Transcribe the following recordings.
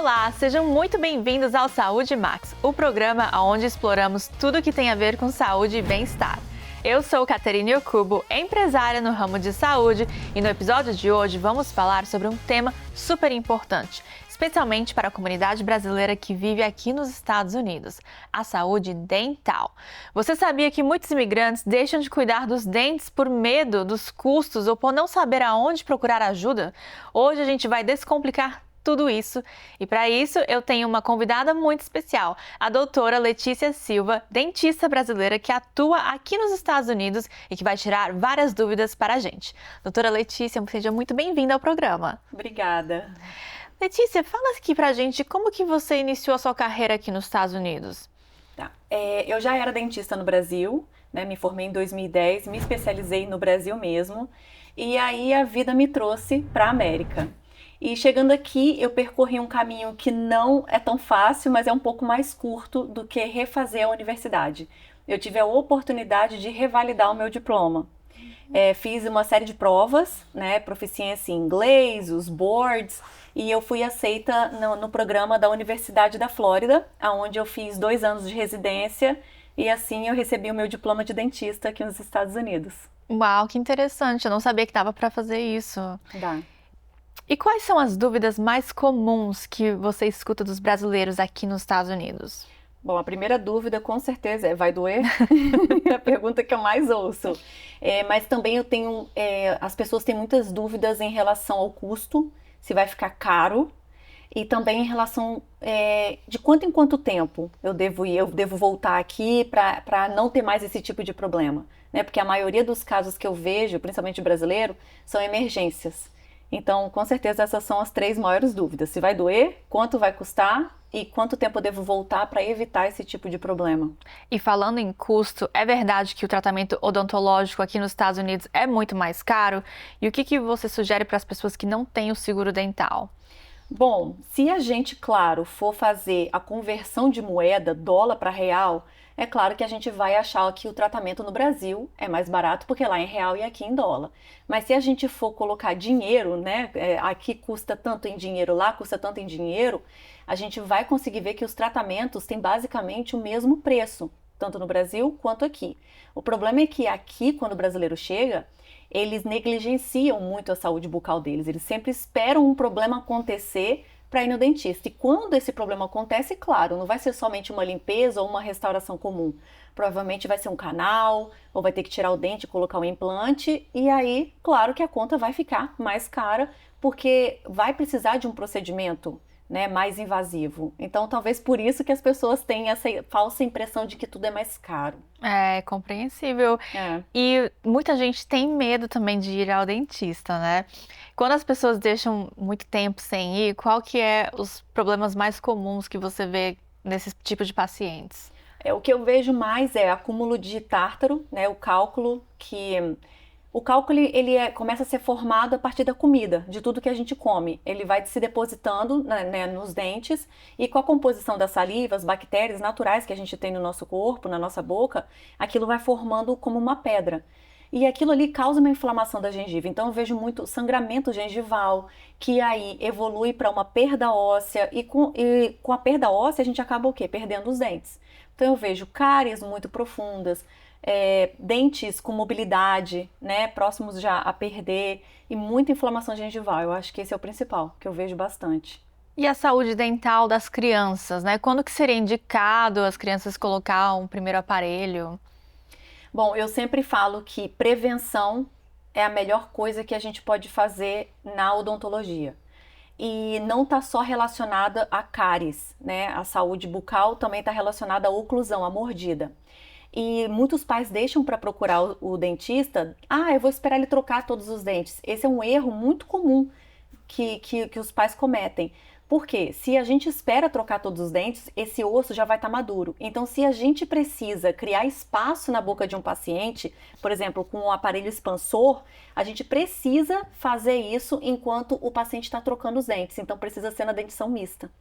Olá, sejam muito bem-vindos ao Saúde Max, o programa onde exploramos tudo que tem a ver com saúde e bem-estar. Eu sou Caterine Okubo, empresária no ramo de saúde, e no episódio de hoje vamos falar sobre um tema super importante, especialmente para a comunidade brasileira que vive aqui nos Estados Unidos, a saúde dental. Você sabia que muitos imigrantes deixam de cuidar dos dentes por medo dos custos ou por não saber aonde procurar ajuda? Hoje a gente vai descomplicar tudo isso, e para isso eu tenho uma convidada muito especial, a doutora Letícia Silva, dentista brasileira que atua aqui nos Estados Unidos e que vai tirar várias dúvidas para a gente. Doutora Letícia, seja muito bem-vinda ao programa. Obrigada. Letícia, fala aqui pra gente como que você iniciou a sua carreira aqui nos Estados Unidos. Tá. Eu já era dentista no Brasil, né? Me formei em 2010, me especializei no Brasil mesmo, e aí a vida me trouxe para a América. E chegando aqui, eu percorri um caminho que não é tão fácil, mas é um pouco mais curto do que refazer a universidade. Eu tive a oportunidade de revalidar o meu diploma. Fiz uma série de provas, né, proficiência em inglês, os boards, e eu fui aceita no programa da Universidade da Flórida, onde eu fiz 2 anos de residência, e assim eu recebi o meu diploma de dentista aqui nos Estados Unidos. Uau, que interessante, eu não sabia que dava para fazer isso. Dá. E quais são as dúvidas mais comuns que você escuta dos brasileiros aqui nos Estados Unidos? Bom, a primeira dúvida com certeza é: vai doer? É a pergunta que eu mais ouço. Mas também eu tenho, as pessoas têm muitas dúvidas em relação ao custo, se vai ficar caro, e também em relação de quanto em quanto tempo eu devo voltar aqui para não ter mais esse tipo de problema, né? Porque a maioria dos casos que eu vejo, principalmente brasileiro, são emergências. Então, com certeza, essas são as 3 maiores dúvidas. Se vai doer, quanto vai custar e quanto tempo eu devo voltar para evitar esse tipo de problema. E falando em custo, é verdade que o tratamento odontológico aqui nos Estados Unidos é muito mais caro? E o que você sugere para as pessoas que não têm o seguro dental? Bom, se a gente, claro, for fazer a conversão de moeda, dólar para real, é claro que a gente vai achar que o tratamento no Brasil é mais barato, porque lá é em real e aqui em dólar. Mas se a gente for colocar dinheiro, né, aqui custa tanto em dinheiro, lá custa tanto em dinheiro, a gente vai conseguir ver que os tratamentos têm basicamente o mesmo preço, tanto no Brasil quanto aqui. O problema é que aqui, quando o brasileiro chega, eles negligenciam muito a saúde bucal deles. Eles sempre esperam um problema acontecer para ir no dentista. E quando esse problema acontece, claro, não vai ser somente uma limpeza ou uma restauração comum. Provavelmente vai ser um canal, ou vai ter que tirar o dente e colocar um implante. E aí, claro que a conta vai ficar mais cara, porque vai precisar de um procedimento, né, mais invasivo. Então, talvez por isso que as pessoas têm essa falsa impressão de que tudo é mais caro. É compreensível. E muita gente tem medo também de ir ao dentista, né? Quando as pessoas deixam muito tempo sem ir, qual que é os problemas mais comuns que você vê nesse tipo de pacientes? O que eu vejo mais é acúmulo de tártaro, né, o cálculo ele começa a ser formado a partir da comida, de tudo que a gente come. Ele vai se depositando, né, nos dentes, e com a composição da saliva, as bactérias naturais que a gente tem no nosso corpo, na nossa boca, aquilo vai formando como uma pedra. E aquilo ali causa uma inflamação da gengiva. Então eu vejo muito sangramento gengival, que aí evolui para uma perda óssea, e com a perda óssea a gente acaba o quê? Perdendo os dentes. Então eu vejo cáries muito profundas, dentes com mobilidade, né, próximos já a perder, e muita inflamação gengival. Eu acho que esse é o principal, que eu vejo bastante. E a saúde dental das crianças, né? Quando que seria indicado as crianças colocar um primeiro aparelho? Bom, eu sempre falo que prevenção é a melhor coisa que a gente pode fazer na odontologia. E não está só relacionada a cáries, né? A saúde bucal também está relacionada à oclusão, à mordida. E muitos pais deixam para procurar o dentista: eu vou esperar ele trocar todos os dentes. Esse é um erro muito comum que os pais cometem. Por quê? Se a gente espera trocar todos os dentes, esse osso já vai estar maduro. Então, se a gente precisa criar espaço na boca de um paciente, por exemplo, com um aparelho expansor, a gente precisa fazer isso enquanto o paciente está trocando os dentes. Então, precisa ser na dentição mista,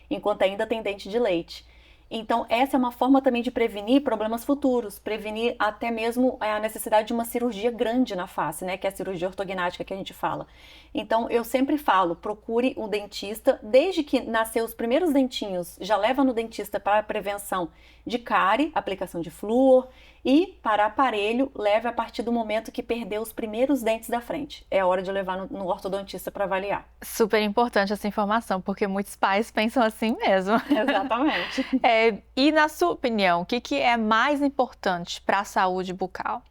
enquanto ainda tem dente de leite. Então, essa é uma forma também de prevenir problemas futuros, prevenir até mesmo a necessidade de uma cirurgia grande na face, né? Que é a cirurgia ortognática que a gente fala. Então, eu sempre falo, procure um dentista, desde que nascer os primeiros dentinhos, já leva no dentista para a prevenção de cárie, aplicação de flúor, e para aparelho, leve a partir do momento que perdeu os primeiros dentes da frente. É hora de levar no ortodontista para avaliar. Super importante essa informação, porque muitos pais pensam assim mesmo. Exatamente. E na sua opinião, o que é mais importante para a saúde bucal?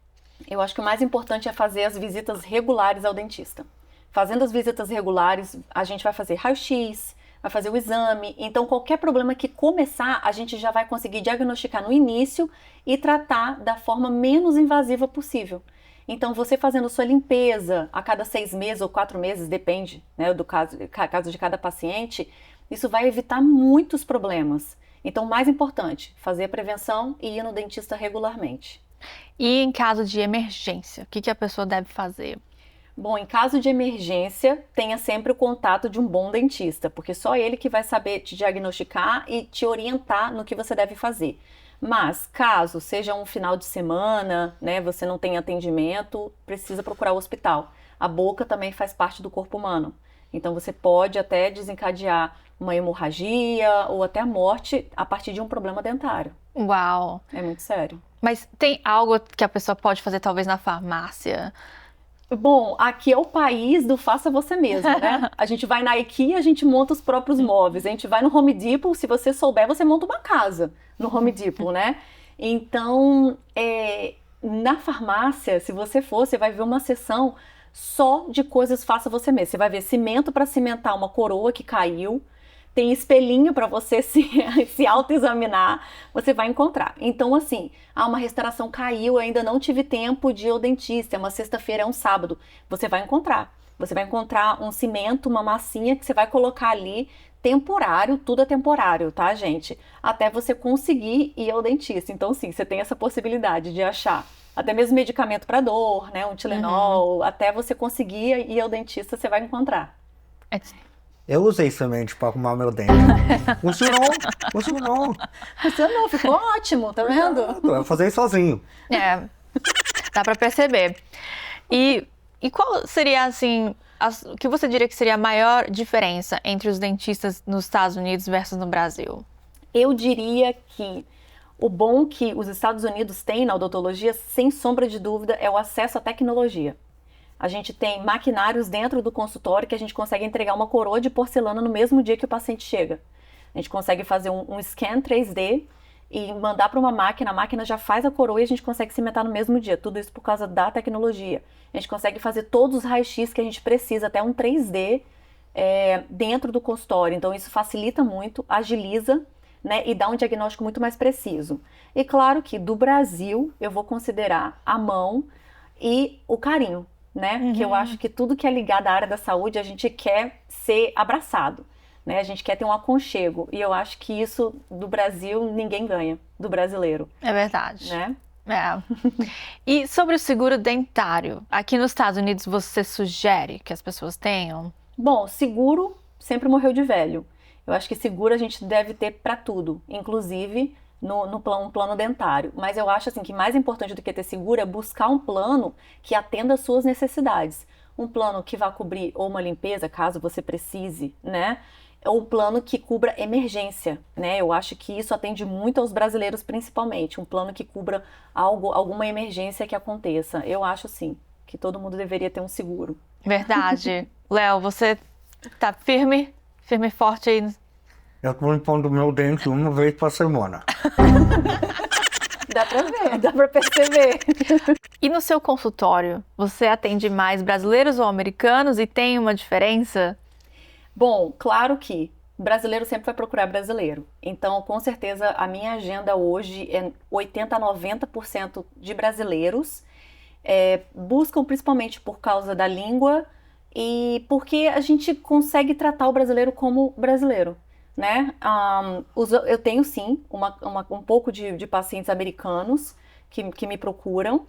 Eu acho que o mais importante é fazer as visitas regulares ao dentista. Fazendo as visitas regulares, a gente vai fazer raio-x, vai fazer o exame. Então, qualquer problema que começar, a gente já vai conseguir diagnosticar no início e tratar da forma menos invasiva possível. Então, você fazendo sua limpeza a cada 6 meses ou 4 meses, depende, né, do caso de cada paciente, isso vai evitar muitos problemas. Então, o mais importante, fazer a prevenção e ir no dentista regularmente. E em caso de emergência, o que a pessoa deve fazer? Bom, em caso de emergência, tenha sempre o contato de um bom dentista, porque só ele que vai saber te diagnosticar e te orientar no que você deve fazer. Mas, caso seja um final de semana, né, você não tem atendimento, precisa procurar o hospital. A boca também faz parte do corpo humano. Então, você pode até desencadear uma hemorragia ou até a morte a partir de um problema dentário. Uau! É muito sério. Mas tem algo que a pessoa pode fazer talvez na farmácia? Bom, aqui é o país do faça você mesmo, né? A gente vai na IKEA, a gente monta os próprios móveis. A gente vai no Home Depot, se você souber, você monta uma casa no Home Depot, né? Então, na farmácia, se você for, você vai ver uma seção só de coisas faça você mesmo. Você vai ver cimento para cimentar uma coroa que caiu, tem espelhinho para você se autoexaminar, você vai encontrar. Então, assim, uma restauração caiu, ainda não tive tempo de ir ao dentista, é uma sexta-feira, é um sábado, você vai encontrar. Você vai encontrar um cimento, uma massinha que você vai colocar ali, temporário, tudo é temporário, tá, gente? Até você conseguir ir ao dentista. Então, sim, você tem essa possibilidade de achar até mesmo medicamento para dor, né, um Tilenol, até você conseguir ir ao dentista, você vai encontrar. Eu usei semente para arrumar meu dente. Funcionou. Funcionou, ficou ótimo, tá vendo? Eu fazer sozinho. Dá para perceber. E qual seria, assim, o que você diria que seria a maior diferença entre os dentistas nos Estados Unidos versus no Brasil? Eu diria que o bom que os Estados Unidos têm na odontologia, sem sombra de dúvida, é o acesso à tecnologia. A gente tem maquinários dentro do consultório que a gente consegue entregar uma coroa de porcelana no mesmo dia que o paciente chega. A gente consegue fazer um scan 3D e mandar para uma máquina, a máquina já faz a coroa e a gente consegue cimentar no mesmo dia. Tudo isso por causa da tecnologia. A gente consegue fazer todos os raios-x que a gente precisa, até um 3D dentro do consultório. Então isso facilita muito, agiliza, né, e dá um diagnóstico muito mais preciso. E claro que do Brasil eu vou considerar a mão e o carinho, né? Que eu acho que tudo que é ligado à área da saúde a gente quer ser abraçado, né? A gente quer ter um aconchego e eu acho que isso do Brasil ninguém ganha, do brasileiro. É verdade. Né? E sobre o seguro dentário, aqui nos Estados Unidos você sugere que as pessoas tenham? Bom, seguro sempre morreu de velho. Eu acho que seguro a gente deve ter para tudo, inclusive no plano dentário. Mas eu acho assim que mais importante do que ter seguro é buscar um plano que atenda às suas necessidades. Um plano que vá cobrir ou uma limpeza, caso você precise, né? Ou um plano que cubra emergência, né? Eu acho que isso atende muito aos brasileiros principalmente. Um plano que cubra alguma emergência que aconteça. Eu acho sim que todo mundo deveria ter um seguro. Verdade. Léo, você tá firme e forte aí? Eu tô limpando meu dente uma vez por semana. Dá pra ver, dá pra perceber. E no seu consultório, você atende mais brasileiros ou americanos e tem uma diferença? Bom, claro que brasileiro sempre vai procurar brasileiro. Então, com certeza, a minha agenda hoje é 80% a 90% de brasileiros. Buscam principalmente por causa da língua e porque a gente consegue tratar o brasileiro como brasileiro, né? Eu tenho sim um pouco de pacientes americanos que me procuram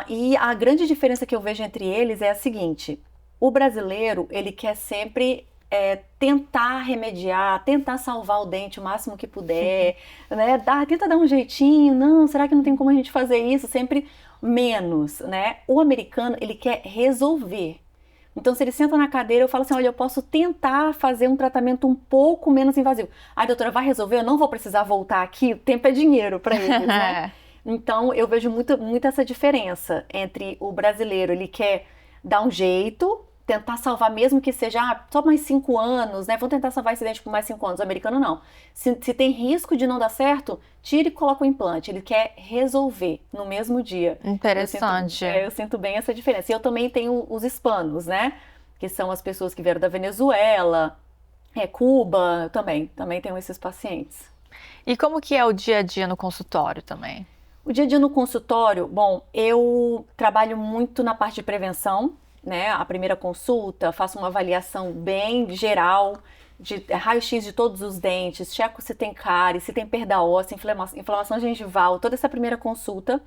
e a grande diferença que eu vejo entre eles é a seguinte: o brasileiro, ele quer sempre tentar remediar, tentar salvar o dente o máximo que puder, né? Tenta dar um jeitinho, não, será que não tem como a gente fazer isso? Sempre menos, né? O americano, ele quer resolver. Então, se ele senta na cadeira, eu falo assim, olha, eu posso tentar fazer um tratamento um pouco menos invasivo. Ai, doutora, vai resolver? Eu não vou precisar voltar aqui? O tempo é dinheiro para eles, né? Então, eu vejo muito essa diferença entre o brasileiro, ele quer dar um jeito, tentar salvar mesmo que seja só mais 5 anos, né? Vou tentar salvar esse dente por mais 5 anos. O americano não. Se tem risco de não dar certo, tira e coloca o implante. Ele quer resolver no mesmo dia. Interessante. Eu sinto bem essa diferença. E eu também tenho os hispanos, né? Que são as pessoas que vieram da Venezuela, Cuba, também tenho esses pacientes. E como que é o dia a dia no consultório também? O dia a dia no consultório, bom, eu trabalho muito na parte de prevenção, né? A primeira consulta, faço uma avaliação bem geral, de raio-x de todos os dentes, checo se tem cárie, se tem perda óssea, inflamação gengival, toda essa primeira consulta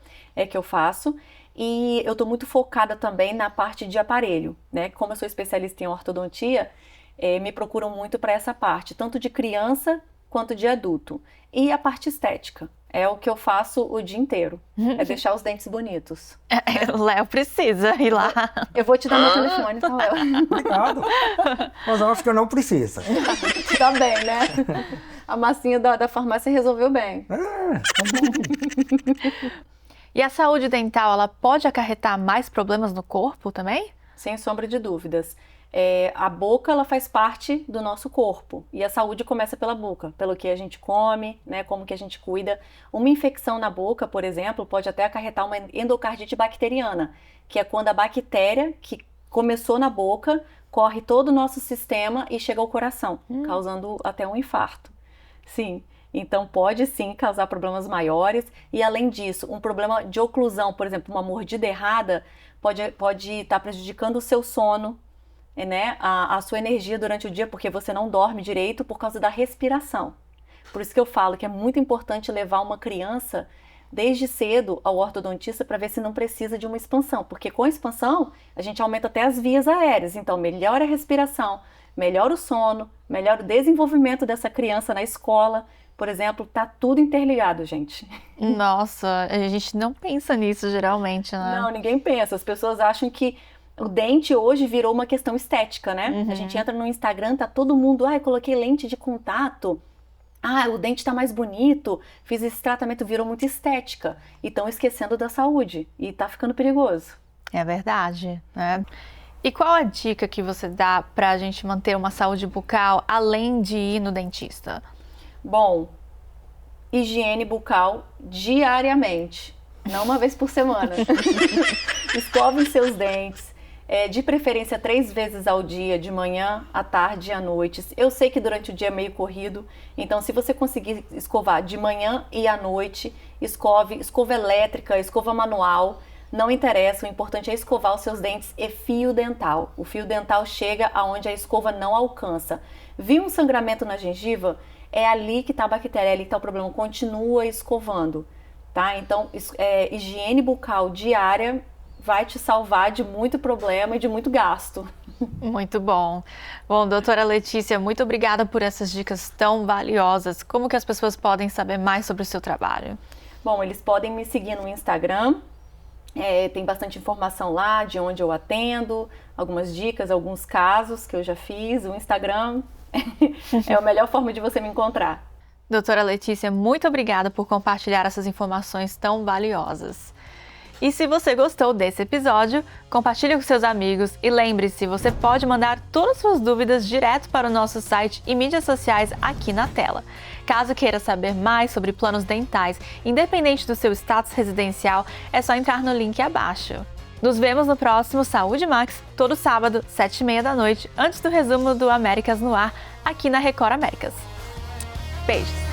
que eu faço. E eu estou muito focada também na parte de aparelho, né? Como eu sou especialista em ortodontia, me procuram muito para essa parte, tanto de criança quanto de adulto. E a parte estética. É o que eu faço o dia inteiro, é deixar os dentes bonitos. O Léo precisa ir lá. Eu vou te dar meu telefone, tá, Léo? Obrigado. Mas eu acho que eu não preciso. Tá bem, né? A massinha da farmácia resolveu bem. Tá bom. E a saúde dental, ela pode acarretar mais problemas no corpo também? Sem sombra de dúvidas. A boca, ela faz parte do nosso corpo e a saúde começa pela boca, pelo que a gente come, né, como que a gente cuida. Uma infecção na boca, por exemplo, pode até acarretar uma endocardite bacteriana, que é quando a bactéria que começou na boca corre todo o nosso sistema e chega ao coração, causando até um infarto. Sim, então pode sim causar problemas maiores e além disso, um problema de oclusão, por exemplo, uma mordida errada pode estar prejudicando o seu sono, né, a sua energia durante o dia, porque você não dorme direito por causa da respiração. Por isso que eu falo que é muito importante levar uma criança desde cedo ao ortodontista para ver se não precisa de uma expansão, porque com a expansão a gente aumenta até as vias aéreas, então melhora a respiração, melhora o sono, melhora o desenvolvimento dessa criança na escola, por exemplo, tá tudo interligado, gente. Nossa, a gente não pensa nisso geralmente, né? Não, ninguém pensa, as pessoas acham que o dente hoje virou uma questão estética, né? A gente entra no Instagram, tá todo mundo, coloquei lente de contato, o dente tá mais bonito, fiz esse tratamento, virou muito estética. E estão esquecendo da saúde e tá ficando perigoso. É verdade, né? E qual a dica que você dá pra gente manter uma saúde bucal além de ir no dentista? Bom, higiene bucal diariamente, não uma vez por semana. Escovem seus dentes. De preferência 3 vezes ao dia, de manhã, à tarde e à noite. Eu sei que durante o dia é meio corrido, então se você conseguir escovar de manhã e à noite, escova elétrica, escova manual, não interessa, o importante é escovar os seus dentes e fio dental. O fio dental chega aonde a escova não alcança. Viu um sangramento na gengiva? É ali que está a bactéria, é ali que está o problema, continua escovando, tá? Então, higiene bucal diária vai te salvar de muito problema e de muito gasto. Muito bom. Bom, doutora Letícia, muito obrigada por essas dicas tão valiosas. Como que as pessoas podem saber mais sobre o seu trabalho? Bom, eles podem me seguir no Instagram. Tem bastante informação lá de onde eu atendo, algumas dicas, alguns casos que eu já fiz. O Instagram é a melhor forma de você me encontrar. Doutora Letícia, muito obrigada por compartilhar essas informações tão valiosas. E se você gostou desse episódio, compartilhe com seus amigos e lembre-se, você pode mandar todas as suas dúvidas direto para o nosso site e mídias sociais aqui na tela. Caso queira saber mais sobre planos dentais, independente do seu status residencial, é só entrar no link abaixo. Nos vemos no próximo Saúde Max, todo sábado, 7h30 da noite, antes do resumo do Américas no Ar, aqui na Record Américas. Beijos!